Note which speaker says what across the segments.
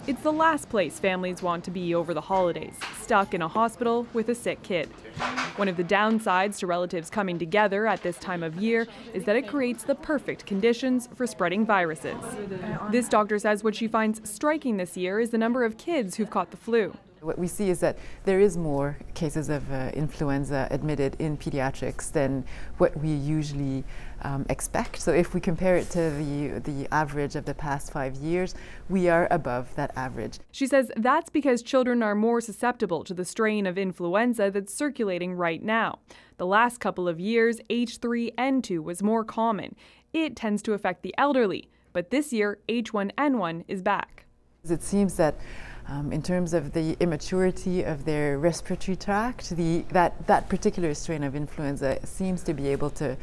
Speaker 1: It's the last place families want to be over the holidays, stuck in a hospital with a sick kid. One of the downsides to relatives coming together at this time of year is that it creates the perfect conditions for spreading viruses. This doctor says what she finds striking this year is the number of kids who've caught the flu.
Speaker 2: What we see is that there is more cases of influenza admitted in pediatrics than what we usually expect. So if we compare it to the average of the past 5 years, we are above that average.
Speaker 1: She says that's because children are more susceptible to the strain of influenza that's circulating right now. The last couple of years, H3N2 was more common. It tends to affect the elderly, but this year H1N1 is back.
Speaker 2: It seems that in terms of the immaturity of their respiratory tract, that particular strain of influenza seems to be able to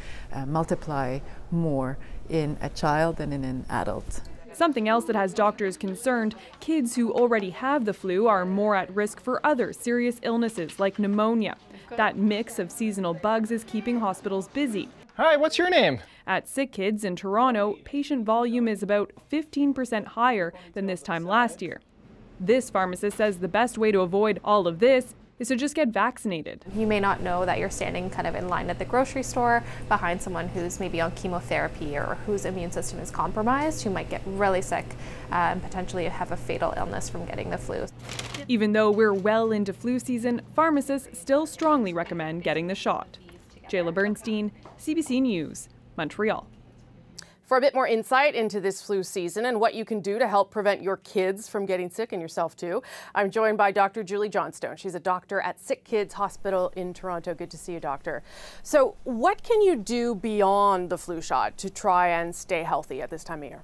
Speaker 2: multiply more in a child than in an adult.
Speaker 1: Something else that has doctors concerned, kids who already have the flu are more at risk for other serious illnesses like pneumonia. That mix of seasonal bugs is keeping hospitals busy.
Speaker 3: Hi, what's your name?
Speaker 1: At Sick Kids in Toronto, patient volume is about 15% higher than this time last year. This pharmacist says the best way to avoid all of this is to just get vaccinated.
Speaker 4: You may not know that you're standing kind of in line at the grocery store behind someone who's maybe on chemotherapy or whose immune system is compromised, who might get really sick and potentially have a fatal illness from getting the flu.
Speaker 1: Even though we're well into flu season, pharmacists still strongly recommend getting the shot. Jayla Bernstein, CBC News, Montreal.
Speaker 5: For a bit more insight into this flu season and what you can do to help prevent your kids from getting sick and yourself too, I'm joined by Dr. Julie Johnstone. She's a doctor at Sick Kids Hospital in Toronto. Good to see you, doctor. So what can you do beyond the flu shot to try and stay healthy at this time of year?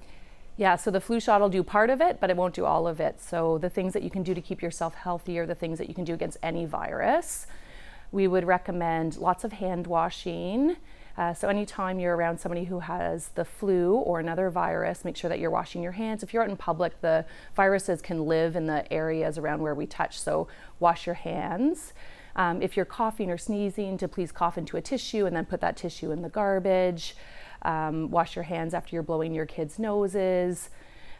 Speaker 6: Yeah, so the flu shot will do part of it, but it won't do all of it. So the things that you can do to keep yourself healthy are the things that you can do against any virus. We would recommend lots of hand washing. So anytime you're around somebody who has the flu or another virus, make sure that you're washing your hands. If you're out in public, the viruses can live in the areas around where we touch, so wash your hands. If you're coughing or sneezing, to please cough into a tissue and then put that tissue in the garbage. Wash your hands after you're blowing your kids' noses.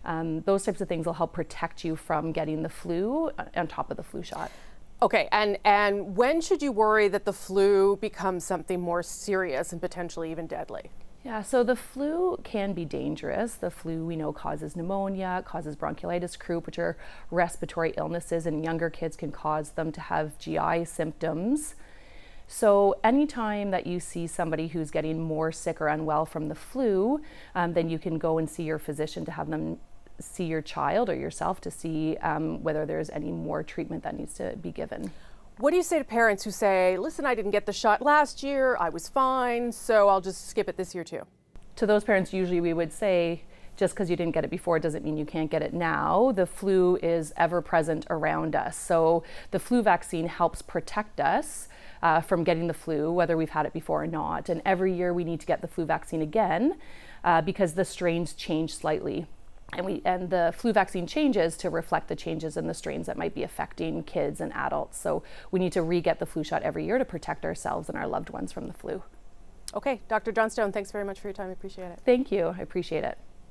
Speaker 6: Those types of things will help protect you from getting the flu on top of the flu shot.
Speaker 5: Okay, and when should you worry that the flu becomes something more serious and potentially even deadly?
Speaker 6: Yeah, so the flu can be dangerous. The flu we know causes pneumonia, causes bronchiolitis, croup, which are respiratory illnesses, and younger kids can cause them to have GI symptoms. So anytime that you see somebody who's getting more sick or unwell from the flu, then you can go and see your physician to have them see your child or yourself to see whether there's any more treatment that needs to be given.
Speaker 5: What do you say to parents who say, listen, I didn't get the shot last year, I was fine, so I'll just skip it this year too?
Speaker 6: To those parents, usually we would say, just because you didn't get it before doesn't mean you can't get it now. The flu is ever present around us. So the flu vaccine helps protect us from getting the flu, whether we've had it before or not. And every year we need to get the flu vaccine again because the strains change slightly. And the flu vaccine changes to reflect the changes in the strains that might be affecting kids and adults. So we need to re-get the flu shot every year to protect ourselves and our loved ones from the flu.
Speaker 5: Okay, Dr. Johnstone, thanks very much for your time. I appreciate it.
Speaker 6: Thank you. I appreciate it.